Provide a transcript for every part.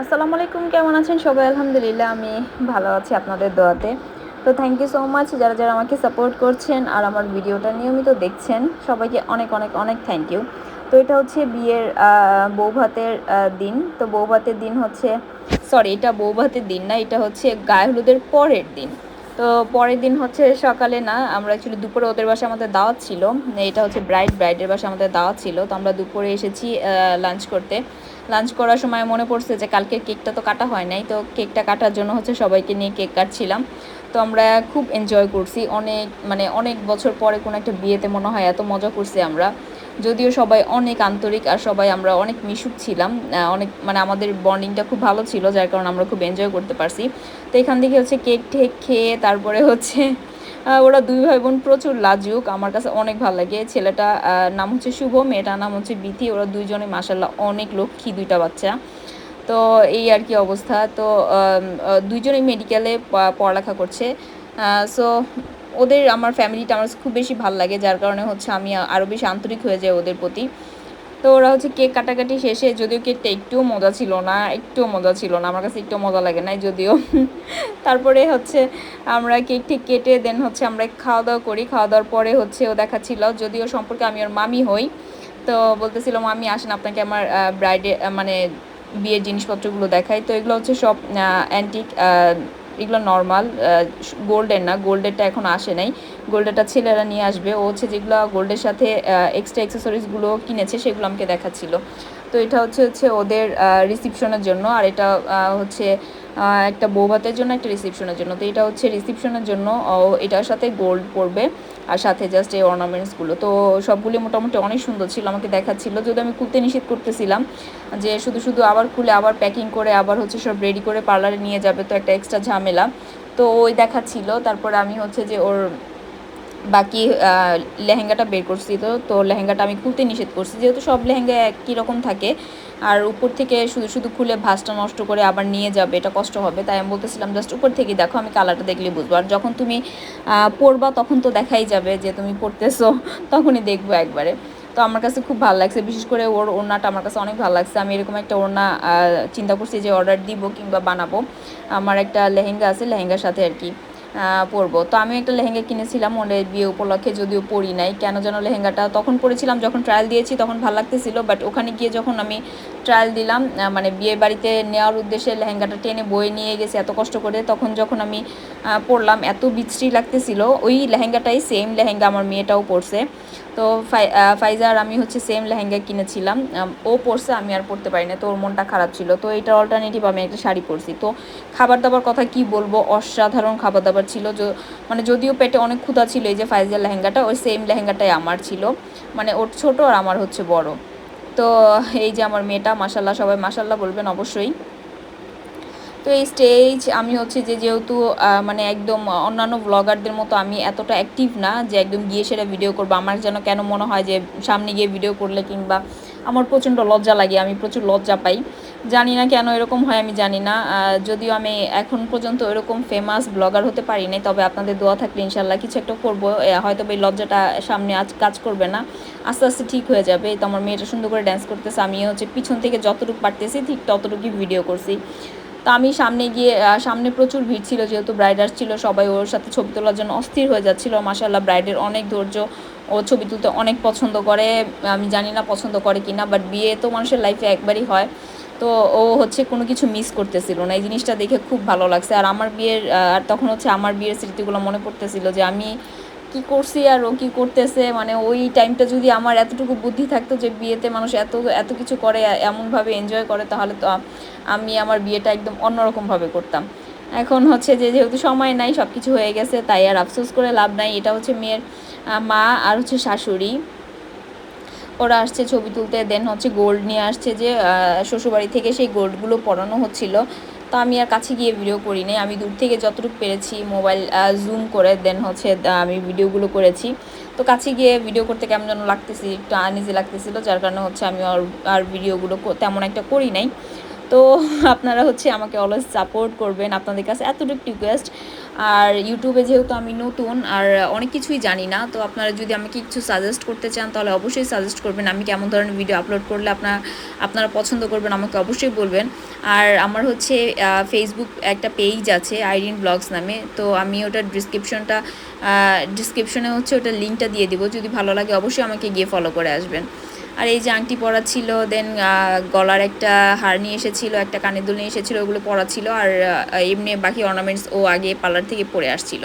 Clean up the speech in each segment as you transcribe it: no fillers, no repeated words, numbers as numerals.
আসসালামু আলাইকুম, কেমন আছেন সবাই? আলহামদুলিল্লাহ আমি ভালো আছি আপনাদের দোয়াতে। তো থ্যাংক ইউ সো মাচ যারা যারা আমাকে সাপোর্ট করছেন আর আমার ভিডিওটা নিয়মিত দেখছেন, সবাইকে অনেক অনেক অনেক থ্যাংক ইউ। তো এটা হচ্ছে বিয়ের বৌভাতের দিন। তো বৌভাতের দিন হচ্ছে, সরি, এটা বৌভাতের দিন না, এটা হচ্ছে গায়ে হলুদের পরের দিন। তো পরের দিন হচ্ছে সকালে না, আমরা অ্যাকচুয়ালি দুপুরে ওদের বাসায় আমাদের দাওয়াত ছিল। এটা হচ্ছে ব্রাইডের বাসায় আমাদের দাওয়াত ছিল, তো আমরা দুপুরে এসেছি লাঞ্চ করতে। লাঞ্চ করার সময় মনে পড়ছে যে কালকের কেকটা তো কাটা হয় নাই, তো কেকটা কাটার জন্য হচ্ছে সবাইকে নিয়ে কেক কাটছিলাম। তো আমরা খুব এনজয় করছি, অনেক মানে অনেক বছর পরে কোনো একটা বিয়েতে মনে হয় এত মজা করছি আমরা। যদিও সবাই অনেক আন্তরিক আর সবাই আমরা অনেক মিশুক ছিলাম, অনেক মানে আমাদের বন্ডিংটা খুব ভালো ছিল, যার কারণে আমরা খুব এনজয় করতে পারছি। তো এখান থেকে হচ্ছে কেক ঠেক খেয়ে তারপরে হচ্ছে ওরা দুই ভাই বোন প্রচুর লাজুক, আমার কাছে অনেক ভালো লাগে। ছেলেটা নাম হচ্ছে শুভ, মেয়েটার নাম হচ্ছে বিথি। ওরা দুইজনে মাসাল্লাহ অনেক লক্ষ্মী দুইটা বাচ্চা। তো এই আর কি অবস্থা। তো দুইজনেই মেডিকেলে পড়ালেখা করছে। সো ওদের আমার ফ্যামিলিটা আমার খুব বেশি ভালো লাগে, যার কারণে হচ্ছে আমি আরও বেশি আন্তরিক হয়ে যাই ওদের প্রতি। তো ওরা হচ্ছে কেক কাটাকাটি শেষে, যদিও কেকটা একটুও মজা ছিল না, একটুও মজা ছিল না, আমার কাছে একটুও মজা লাগে নাই যদিও। তারপরে হচ্ছে আমরা কেক ঠিক কেটে দেন হচ্ছে আমরা খাওয়া দাওয়া করি। খাওয়া দাওয়ার পরে হচ্ছে ও দেখাচ্ছিল, যদিও সম্পর্কে আমি ওর মামি হই। তো বলতেছিল, মামি আসেন আপনাকে আমার ব্রাইডে মানে বিয়ের জিনিসপত্রগুলো দেখাই। তো এগুলো হচ্ছে সব অ্যান্টিক, এগুলো নর্মাল, গোল্ডের না, গোল্ডেরটা এখন আসে নাই। গোল্ডেরটা ছেলেরা নিয়ে আসবে। ও হচ্ছে যেগুলো গোল্ডের সাথে এক্সট্রা অ্যাক্সেসরিজগুলো কিনেছে সেগুলো আমাকে দেখাচ্ছিল। তো এটা হচ্ছে হচ্ছে ওদের রিসিপশনের জন্য, আর এটা হচ্ছে একটা বৌভাতের জন্য, একটা রিসিপশনের জন্য। তো এটা হচ্ছে রিসিপশনের জন্য, এটার সাথে গোল্ড পরবে আর সাথে জাস্ট এই অর্নামেন্টসগুলো। তো সবগুলি মোটামুটি অনেক সুন্দর ছিল, আমাকে দেখাচ্ছিল। যদি আমি খুলতে নিষেধ করতেছিলাম যে শুধু শুধু আবার খুলে আবার প্যাকিং করে আবার হচ্ছে সব রেডি করে পার্লারে নিয়ে যাবে, তো একটা এক্সট্রা ঝামেলা। তো ওই দেখাচ্ছিল। তারপরে আমি হচ্ছে যে ওর বাকি লেহেঙ্গাটা বের করছি। তো লেহেঙ্গাটা আমি খুলতে নিষেধ করছি, যেহেতু সব লেহেঙ্গা একই রকম থাকে আর উপর থেকে শুধু শুধু খুলে ভাঁজটা নষ্ট করে আবার নিয়ে যাবে, এটা কষ্ট হবে। তাই আমি বলতেছিলাম জাস্ট উপর থেকেই দেখো, আমি কালারটা দেখলে বুঝবো, আর যখন তুমি পরবা তখন তো দেখাই যাবে যে তুমি পরতেছো, তখনই দেখবো একবারে। তো আমার কাছে খুব ভালো লাগছে, বিশেষ করে ওর ওড়নাটা আমার কাছে অনেক ভালো লাগছে। আমি এরকম একটা ওড়না চিন্তা করছি যে অর্ডার দিব কিংবা বানাবো। আমার একটা লেহেঙ্গা আছে, লেহেঙ্গার সাথে আর কি পরবো। তো আমি একটা লেহেঙ্গা কিনেছিলাম ওদের বিয়ে উপলক্ষে, যদিও পরি নাই। কেন যেন লেহেঙ্গাটা তখন পরেছিলাম যখন ট্রায়াল দিয়েছি, তখন ভালো লাগতেছিল, বাট ওখানে গিয়ে যখন আমি ট্রায়াল দিলাম, মানে বিয়ে বাড়িতে নেওয়ার উদ্দেশ্যে লেহেঙ্গাটা টেনে বয়ে নিয়ে গেছে এত কষ্ট করে, তখন যখন আমি পরলাম এত বিশ্রী লাগতেছিল। ওই লেহেঙ্গাটাই সেম লেহেঙ্গা আমার মেয়েটাও পরছে। তো ফাইজা আর আমি হচ্ছে সেম লেহেঙ্গা কিনেছিলাম, ও পরছে, আমি আর পরতে পারি না, তো ওর মনটা খারাপ ছিল। তো এটার অল্টারনেটিভ আমি একটা শাড়ি পরছি। তো খাবার দাবার কথা কি বলবো, অসাধারণ খাবার দাবার ছিল। মানে যদিও পেটে অনেক ক্ষুধা ছিল, এই যে ফাইজার লেহেঙ্গাটা ওই সেম লেহেঙ্গাটাই আমার ছিল, মানে ওর ছোট আর আমার হচ্ছে বড়। তো এই যে আমার মেয়েটা, মাসাল্লাহ, সবাই মাসাল্লাহ বলবেন অবশ্যই। তো এই স্টেজ আমি হচ্ছে যে যেহেতু মানে একদম অন্যান্য ব্লগারদের মতো আমি এতটা অ্যাক্টিভ না যে একদম গিয়ে সেটা ভিডিও করবো। আমার যেন কেন মনে হয় যে সামনে গিয়ে ভিডিও করলে কিংবা আমার প্রচণ্ড লজ্জা লাগে, আমি প্রচুর লজ্জা পাই। জানি না কেন এরকম হয়, আমি জানি না। যদিও আমি এখন পর্যন্ত এরকম ফেমাস ব্লগার হতে পারি নাই, তবে আপনাদের দোয়া থাকলে ইনশাল্লাহ কিছু একটা করবো। হয়তো এই লজ্জাটা সামনে আজ কাজ করবে না, আস্তে আস্তে ঠিক হয়ে যাবে। তো আমার মেয়েটা সুন্দর করে ড্যান্স করতেছে, আমি হচ্ছে পিছন থেকে যতটুকু পারতেছি ঠিক ততটুকুই ভিডিও করছি। তো আমি সামনে গিয়ে, সামনে প্রচুর ভিড় ছিল, যেহেতু ব্রাইড আসছিল, সবাই ওর সাথে ছবি তোলার জন্য অস্থির হয়ে যাচ্ছিল। মাশাআল্লাহ, ব্রাইডের অনেক ধৈর্য, ও ছবি তুলতে অনেক পছন্দ করে। আমি জানি না পছন্দ করে কি না, বাট বিয়ে তো মানুষের লাইফে একবারই হয়। তো ও হচ্ছে কোনো কিছু মিস করতেছিল না, এই জিনিসটা দেখে খুব ভালো লাগছে। আর আমার বিয়ের আর তখন হচ্ছে আমার বিয়ের স্মৃতিগুলো মনে পড়তেছিল যে আমি কি করছি আর ও কি করতেছে। মানে ওই টাইমটা যদি আমার এতটুকু বুদ্ধি থাকতো যে বিয়েতে মানুষ এত এত কিছু করে, এমনভাবে এনজয় করে, তাহলে তো আমি আমার বিয়েটা একদম অন্যরকমভাবে করতাম। এখন হচ্ছে যে যেহেতু সময় নাই, সব কিছু হয়ে গেছে, তাই আর আফসোস করে লাভ নাই। এটা হচ্ছে মেয়ের মা আর হচ্ছে শাশুড়ি, ওরা আসছে ছবি তুলতে। দেন হচ্ছে গোল্ড নিয়ে আসছে, যে শ্বশুরবাড়ি থেকে সেই গোল্ডগুলো পরানো হচ্ছিল। তো আমি আর কাছে গিয়ে ভিডিও করি নি, আমি দূর থেকে যতটুকু পেরেছি মোবাইল জুম করে দেন হচ্ছে আমি ভিডিওগুলো করেছি। তো কাছে গিয়ে ভিডিও করতে কেমন যেন লাগতেছি, একটু আনইজি লাগতেছিল, যার কারণে হচ্ছে আমি আর ভিডিওগুলো তেমন একটা করি নাই। তো আপনারা হচ্ছে আমাকে অলওয়েজ সাপোর্ট করবেন, আপনাদের কাছে এতটুকু রিকোয়েস্ট। আর ইউটিউবে যেহেতু আমি নতুন আর অনেক কিছুই জানি না, তো আপনারা যদি আমাকে কিছু সাজেস্ট করতে চান তাহলে অবশ্যই সাজেস্ট করবেন। আমি কেমন ধরনের ভিডিও আপলোড করলে আপনারা পছন্দ করবেন আমাকে অবশ্যই বলবেন। আর আমার হচ্ছে ফেসবুক একটা পেজ আছে আইরিন ব্লগস নামে, তো আমি ওটার ডিসক্রিপশনে হচ্ছে ওটার লিঙ্কটা দিয়ে দিব, যদি ভালো লাগে অবশ্যই আমাকে গিয়ে ফলো করে আসবেন। আর এই যে আংটি পরা ছিল, দেন গলার একটা হার নিয়ে এসেছিলো, একটা কানের দুল নিয়ে এসেছিলো, ওগুলো পরা ছিল। আর এমনি বাকি অর্নামেন্টস ও আগে পার্লার থেকে পরে আসছিল।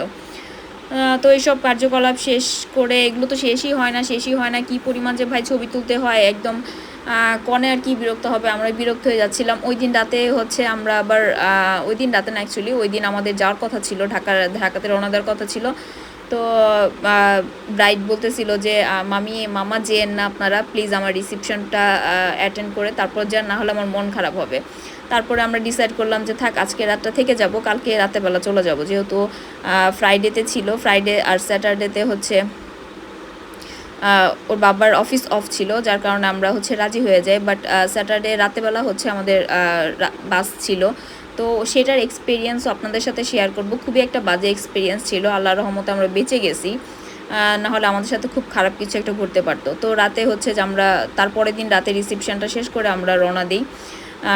তো এইসব কার্যকলাপ শেষ করে, এগুলো তো শেষই হয় না কী পরিমাণ যে ভাই ছবি তুলতে হয়, একদম কনে আর কি বিরক্ত হবে, আমরা বিরক্ত হয়ে যাচ্ছিলাম। ওই দিন রাতে হচ্ছে আমরা আবার ওই দিন রাতে না, অ্যাকচুয়ালি ওই দিন আমাদের যাওয়ার কথা ছিল, ঢাকাতে রওনা দেওয়ার কথা ছিল। তো ব্রাইড বলতেছিল যে মামা যেন না আপনারা প্লিজ আমার রিসেপশনটা অ্যাটেন্ড করে তারপর যান, না হলে আমার মন খারাপ হবে। তারপরে আমরা ডিসাইড করলাম যে থাক আজকে রাতটা থেকে যাব, কালকে রাতেরবেলা চলে যাব, যেহেতু ফ্রাইডেতে ছিল, ফ্রাইডে আর স্যাটারডেতে হচ্ছে ওর বাবার অফিস অফ ছিল, যার কারণে আমরা হচ্ছে রাজি হয়ে যাই। বাট স্যাটারডে রাতেবেলা হচ্ছে আমাদের বাস ছিল, তো সেটার এক্সপিরিয়েন্সও আপনাদের সাথে শেয়ার করব। খুবই একটা বাজে এক্সপিরিয়েন্স ছিল, আল্লাহর রহমতে আমরা বেঁচে গেছি, নাহলে আমাদের সাথে খুব খারাপ কিছু একটা ঘটতে পারতো। তো রাতে হচ্ছে যে আমরা তারপরের দিন রাতে রিসেপশনটা শেষ করে আমরা রওনা দিই।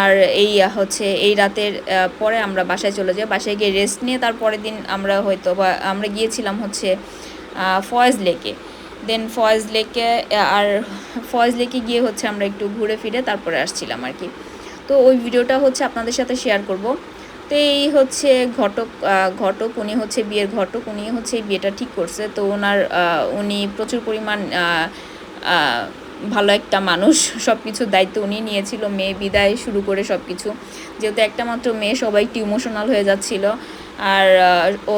আর এই হচ্ছে এই রাতের পরে আমরা বাসায় চলে যাই, বাসায় গিয়ে রেস্ট নিয়ে তারপরের দিন আমরা হয়তো বা আমরা গিয়েছিলাম হচ্ছে ফয়েজ লেকে। দেন ফয়েজ লেকে গিয়ে হচ্ছে আমরা একটু ঘুরে ফিরে তারপরে আসছিলাম আর কি। তো ওই ভিডিওটা হচ্ছে আপনাদের সাথে শেয়ার করব। তো এই হচ্ছে ঘটক, উনি হচ্ছে বিয়ের ঘটক, উনি হচ্ছে বিয়েটা ঠিক করছে। তো উনি প্রচুর পরিমাণ ভালো একটা মানুষ, সব কিছুর দায়িত্ব উনি নিয়েছিল, মেয়ে বিদায় শুরু করে সব কিছু। যেহেতু একটা মাত্র মেয়ে, সবাই একটু ইমোশনাল হয়ে যাচ্ছিল। আর ও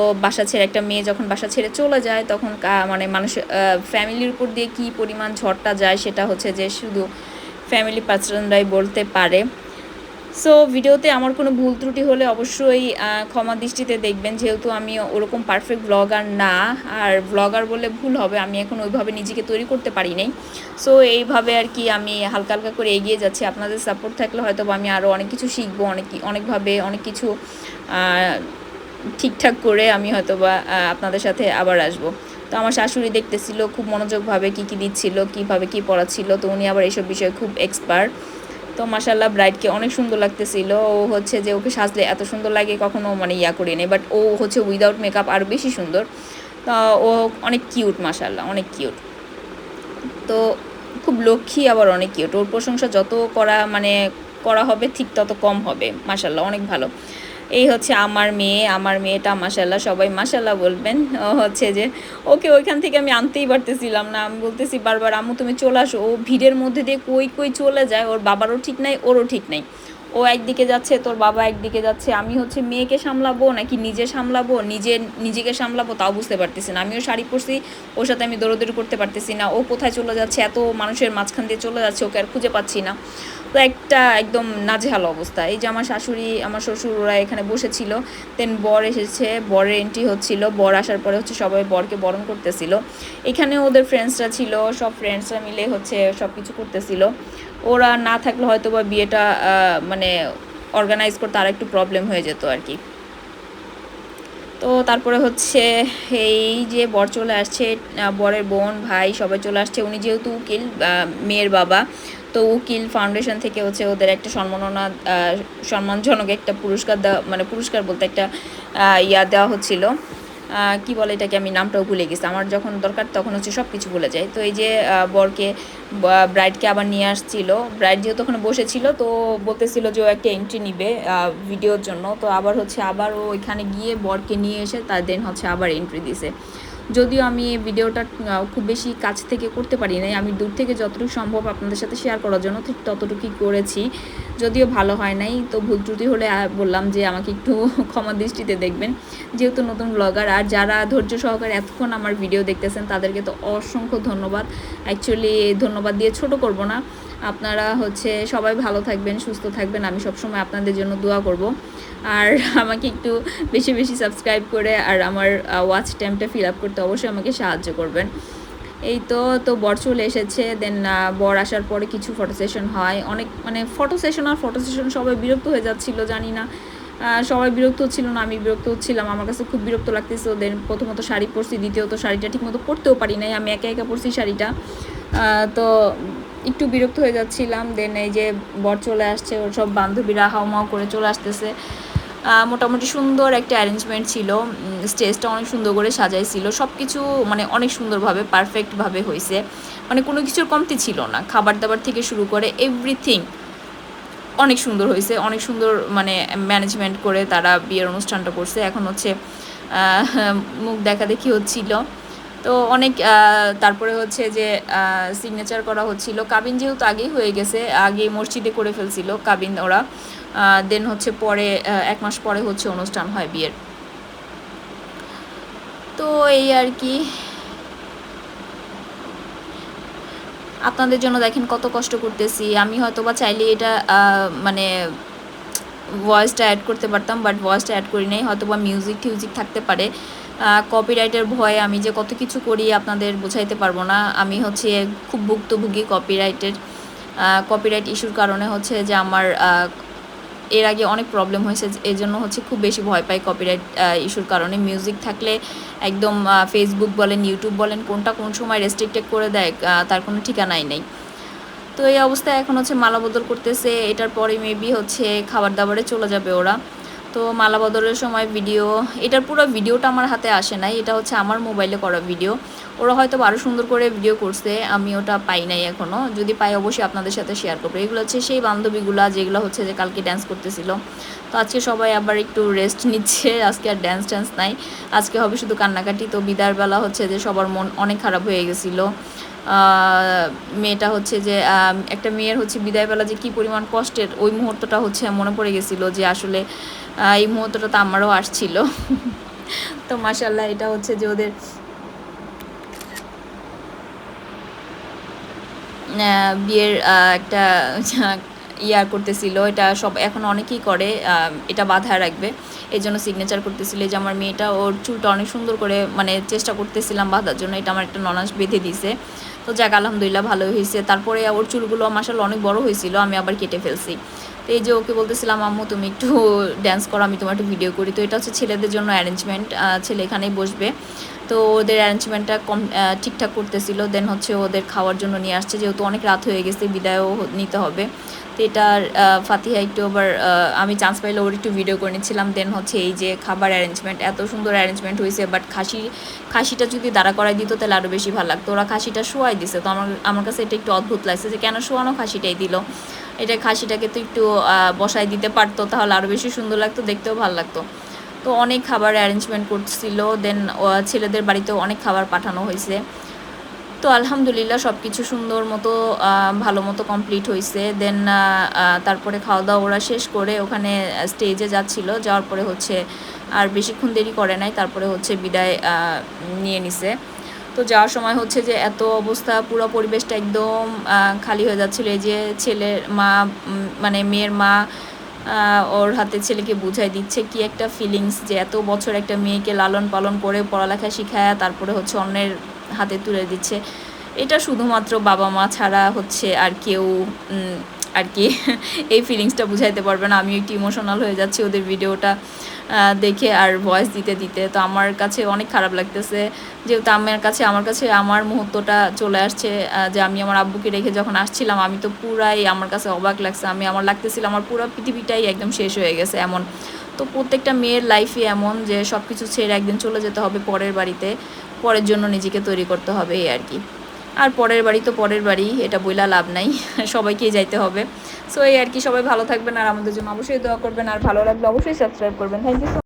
একটা মেয়ে যখন বাসা ছেড়ে চলে যায় তখন মানে মানুষের ফ্যামিলির উপর দিয়ে কী পরিমাণ ঝড়টা যায় সেটা হচ্ছে যে শুধু ফ্যামিলি পার্সনরাই বলতে পারে। সো ভিডিওতে আমার কোনো ভুল ত্রুটি হলে অবশ্যই ক্ষমা দৃষ্টিতে দেখবেন, যেহেতু আমি ওরকম পারফেক্ট ব্লগার না, আর ব্লগার বললে ভুল হবে, আমি এখন ওইভাবে নিজেকে তৈরি করতে পারি নাই। সো এইভাবে আর কি আমি হালকা হালকা করে এগিয়ে যাচ্ছি। আপনাদের সাপোর্ট থাকলে হয়তো আমি আরও অনেক কিছু শিখবো, অনেকভাবে অনেক কিছু ঠিকঠাক করে আমি হয়তো বা আপনাদের সাথে আবার আসবো। তো আমার শাশুড়ি দেখতেছিল খুব মনোযোগভাবে কী দিচ্ছিল, কীভাবে কী পড়াচ্ছিল, তো উনি আবার এইসব বিষয়ে খুব এক্সপার্ট। তো মাশাল্লাহ ব্রাইডকে অনেক সুন্দর লাগতেছিল। ও হচ্ছে যে ওকে সাজলে এত সুন্দর লাগে কখনো মানে করি নেই, বাট ও হচ্ছে উইদাউট মেকআপ আরও বেশি সুন্দর। তো ও অনেক কিউট, মাশাল্লাহ অনেক কিউট। তো খুব লক্ষ্মী, আবার অনেক কিউট। ওর প্রশংসা যত করা হবে ঠিক তত কম হবে, মাশাল্লাহ অনেক ভালো। এই হচ্ছে আমার মেয়েটা মাশাল্লাহ, সবাই মাশাল্লাহ বলবেন। হচ্ছে যে ওকে ওইখান থেকে আমি আনতেই পারতেছিলাম না, আমি বলতেছি বারবার আম্মু তুমি চলে আসো। ও ভিড়ের মধ্যে দিয়ে কই চলে যায়, ওর বাবারও ঠিক নাই ওরও ঠিক নাই। ও একদিকে যাচ্ছে, তোর বাবা একদিকে যাচ্ছে, আমি হচ্ছে মেয়েকে সামলাবো নাকি নিজেকে সামলাবো তাও বুঝতে পারতেছি না। আমিও শাড়ি পরছি, ওর সাথে আমি দৌড়দৌড়ি করতে পারতেছি না। ও কোথায় চলে যাচ্ছে, এত মানুষের মাঝখান দিয়ে চলে যাচ্ছে, ওকে আর খুঁজে পাচ্ছি না। তো একদম নাজেহাল অবস্থা। এই যে আমার শাশুড়ি আমার শ্বশুর ওরা এখানে বসেছিল, দেন বর এসেছে, বরের এন্ট্রি হচ্ছিল, বর আসার পরে হচ্ছে সবাই বরকে বরণ করতেছিল। এখানে ওদের ফ্রেন্ডসরা ছিল, সব ফ্রেন্ডসরা মিলে হচ্ছে সব কিছু করতেছিল। ওরা না থাকলে হয়তো বা বিয়েটা মানে অর্গানাইজ করতে আর একটু প্রবলেম হয়ে যেত আর কি। তো তারপরে হচ্ছে এই যে বর চলে আসছে, বরের বোন ভাই সবাই চলে আসছে। উনি যেহেতু উকিল, মেয়ের বাবা, তো উকিল ফাউন্ডেশন থেকে হচ্ছে ওদের একটা সম্মানজনক একটা পুরস্কার পুরস্কার বলতে একটা দেওয়া হচ্ছিল, কি বলে এটাকে, আমি নামটাও ভুলে গেছি। আমার যখন দরকার তখন হচ্ছে সব কিছু ভুলে যায়। তো এই যে ব্রাইডকে আবার নিয়ে আসছিল, ব্রাইড যেহেতু ওখানে বসেছিল, তো বলতেছিল যে ও একটা এন্ট্রি নিবে ভিডিওর জন্য। তো আবার ও ওইখানে গিয়ে বরকে নিয়ে এসে দেন হচ্ছে আবার এন্ট্রি দিছে। যদিও আমি ভিডিওটা খুব বেশি কাছ থেকে করতে পারি নাই, আমি দূর থেকে যতটুকু সম্ভব আপনাদের সাথে শেয়ার করার জন্য ঠিক ততটুকুই করেছি। যদিও ভালো হয় নাই, তো ভুল ত্রুটি হলে বললাম যে আমাকে একটু ক্ষমা দৃষ্টিতে দেখবেন, যেহেতু নতুন ব্লগার। আর যারা ধৈর্য সহকারে এতক্ষণ আমার ভিডিও দেখতেছেন তাদেরকে তো অসংখ্য ধন্যবাদ। অ্যাকচুয়ালি ধন্যবাদ দিয়ে ছোট করব না। আপনারা হচ্ছে সবাই ভালো থাকবেন, সুস্থ থাকবেন, আমি সবসময় আপনাদের জন্য দোয়া করব। আর আমাকে একটু বেশি বেশি সাবস্ক্রাইব করে আর আমার ওয়াচ টাইমটা ফিল আপ করতে অবশ্যই আমাকে সাহায্য করবেন। এই তো বর চলে এসেছে। দেন বর আসার পরে কিছু ফটো সেশন হয়, অনেক ফটো সেশন সবাই বিরক্ত হয়ে যাচ্ছিল, জানি না সবাই বিরক্ত হচ্ছিল না, আমি বিরক্ত হচ্ছিলাম, আমার কাছে খুব বিরক্ত লাগতেছে ওদের। প্রথমত শাড়ি পরছি, দ্বিতীয়ত শাড়িটা ঠিকমতো পরতেও পারি নাই, আমি একা একা পরছি শাড়িটা। তো একটু বিরক্ত হয়ে যাচ্ছিলাম। দেন এই যে বর চলে আসছে, ওর সব বান্ধবীরা হাউমাউ করে চলে আসতেছে। মোটামুটি সুন্দর একটা অ্যারেঞ্জমেন্ট ছিল, স্টেজটা অনেক সুন্দর করে সাজাইছিল, সব কিছু মানে অনেক সুন্দরভাবে পারফেক্টভাবে হয়েছে, মানে কোনো কিছুর কমতি ছিল না, খাবার দাবার থেকে শুরু করে এভরিথিং অনেক সুন্দর হয়েছে, অনেক সুন্দর মানে ম্যানেজমেন্ট করে তারা বিয়ের অনুষ্ঠানটা করছে। এখন হচ্ছে মুখ দেখাদেখি হচ্ছিল, তো অনেক তারপরে হচ্ছে যে সিগনেচার করা হচ্ছিল। কাবিন যেহেতু আগেই হয়ে গেছে, আগে মসজিদে করে ফেলছিল কাবিন ওরা, দেন হচ্ছে পরে 1 মাস পরে হচ্ছে অনুষ্ঠান হয় বিয়ের। তো এই আর কি, আপনাদের জন্য দেখেন কত কষ্ট করতেছি আমি। হয়তো বা চাইলে এটা মানে ভয়েসটা অ্যাড করতে পারতাম, বাট ভয়েসটা অ্যাড করি নাই, হয়তো বা মিউজিক টিউজিক থাকতে পারে। কপিরাইটের ভয়ে আমি যে কত কিছু করি আপনাদের বোঝাইতে পারবো না। আমি হচ্ছে খুব ভুক্তভোগী কপিরাইট ইস্যুর কারণে হচ্ছে যে আমার এর আগে অনেক প্রবলেম হয়েছে, এই জন্য হচ্ছে খুব বেশি ভয় পাই কপিরাইট ইস্যুর কারণে। মিউজিক থাকলে একদম ফেসবুক বলেন, ইউটিউব বলেন, কোনটা কোন সময় রেস্ট্রিক্টেড করে দেয় তার কোনো ঠিকানাই নেই। তো এই অবস্থায় এখন হচ্ছে মালা বদল করতেছে, এটার পরে মেবি হচ্ছে খাবার দাবারে চলে যাবে ওরা। তো মালা বদলের সময় ভিডিও, এটার পুরো ভিডিওটা আমার হাতে আসে নাই, এটা হচ্ছে আমার মোবাইলে করা ভিডিও। ওরা হয়তো আরও সুন্দর করে ভিডিও করছে, আমি ওটা পাই নাই এখনও, যদি পাই অবশ্যই আপনাদের সাথে শেয়ার করবো। এগুলো হচ্ছে সেই বান্ধবীগুলা যেগুলো হচ্ছে যে কালকে ড্যান্স করতেছিল। তো আজকে সবাই আবার একটু রেস্ট নিচ্ছে, আজকে আর ড্যান্স নাই, আজকে হবে শুধু কান্নাকাটি। তো বিদায়ের বেলা হচ্ছে যে সবার মন অনেক খারাপ হয়ে গেছিলো। মেয়েটা হচ্ছে যে একটা মেয়ের হচ্ছে বিদায়বেলা যে কী পরিমাণ কষ্টের, ওই মুহূর্তটা হচ্ছে মনে পড়ে গেছিলো যে আসলে এই মুহূর্তটা তো আমারও আসছিল। তো মাশাল্লাহ, এটা হচ্ছে যে ওদের বিয়ের একটা ইয়ার করতেছিল, এটা সব এখন অনেকেই করে, এটা বাঁধায় রাখবে, এই জন্য সিগনেচার করতেছিল। যে আমার মেয়েটা ওর চুলটা অনেক সুন্দর করে মানে চেষ্টা করতেছিলাম বাঁধার জন্য, এটা আমার একটা ননাস বেঁধে দিছে। তো যাক আলহামদুলিল্লাহ ভালোই হয়েছে। তারপরে ওর চুলগুলো মাশাআল্লাহ অনেক বড় হয়েছিল, আমি আবার কেটে ফেলছি। তো এই যে ওকে বলতেছিলাম আম্মু তুমি একটু ড্যান্স করো, আমি তোমার একটু ভিডিও করি। তো এটা হচ্ছে ছেলেদের জন্য অ্যারেঞ্জমেন্ট, ছেলে এখানেই বসবে। তো ওদের অ্যারেঞ্জমেন্টটা ঠিকঠাক করতেছিল। দেন হচ্ছে ওদের খাওয়ার জন্য নিয়ে আসছে, যেহেতু অনেক রাত হয়ে গেছে, বিদায়ও নিতে হবে। তো এটার ফাতিহা একটু আবার আমি চান্স পাইলে ওর একটু ভিডিও করে নিচ্ছিলাম। দেন হচ্ছে এই যে খাবার অ্যারেঞ্জমেন্ট, এত সুন্দর অ্যারেঞ্জমেন্ট হয়েছে, বাট খাসিটা যদি দাঁড়া করাই দিত তাহলে আরও বেশি ভালো লাগতো। ওরা খাসিটা শোয়াই দিছে, তো আমার কাছে এটা একটু অদ্ভুত লাগছে যে কেন শোয়ানো খাসিটাই দিল। এটা খাসিটাকে তো একটু বসাই দিতে পারতো, তাহলে আরও বেশি সুন্দর লাগতো, দেখতেও ভালো লাগতো। তো অনেক খাবার অ্যারেঞ্জমেন্ট করছিল। দেন ছেলেদের বাড়িতেও অনেক খাবার পাঠানো হয়েছে। তো আলহামদুলিল্লাহ সব কিছু সুন্দর মতো ভালো মতো কমপ্লিট হয়েছে। দেন তারপরে খাওয়া দাওয়া ওরা শেষ করে ওখানে স্টেজে যাচ্ছিল, যাওয়ার পরে হচ্ছে আর বেশিক্ষণ দেরি করে নাই, তারপরে হচ্ছে বিদায় নিয়ে নিছে। তো যাওয়ার সময় হচ্ছে যে এত অবস্থা, পুরো পরিবেশটা একদম খালি হয়ে যাচ্ছিল। এই যে ছেলের মা মানে মেয়ের মা ওর হাতে ছেলেকে বুঝাই দিচ্ছে কি একটা ফিলিংস, যে এত বছর একটা মেয়েকে লালন পালন করে পড়ালেখা শিখায় তারপরে হচ্ছে অন্যের হাতে তুলে দিচ্ছে। এটা শুধুমাত্র বাবা মা ছাড়া হচ্ছে আর কেউ আর কি এই ফিলিংসটা বুঝাইতে পারবে না। আমি একটু ইমোশনাল হয়ে যাচ্ছি ওদের ভিডিওটা দেখে আর ভয়েস দিতে দিতে। তো আমার কাছে অনেক খারাপ লাগতেছে, যেহেতু আমার কাছে আমার মুহূর্তটা চলে আসছে, যে আমি আমার আব্বুকে রেখে যখন আসছিলাম, আমি তো পুরাই আমার কাছে অবাক লাগছে। আমার লাগতেছিল আমার পুরো পৃথিবীটাই একদম শেষ হয়ে গেছে এমন। তো প্রত্যেকটা মেয়ের লাইফই এমন যে সব কিছু ছেড়ে একদিন চলে যেতে হবে পরের বাড়িতে, পরের জন্য নিজেকে তৈরি করতে হবে, এই আর কি। আর পরের বাড়ি তো পরের বাড়ি, এটা বইলা লাভ নাই, সবাইকেই যাইতে হবে। সো এই আর কি, সবাই ভালো থাকবেন আর আমাদের জন্য অবশ্যই দোয়া করবেন, আর ভালো লাগলে অবশ্যই সাবস্ক্রাইব করবেন। Thank you.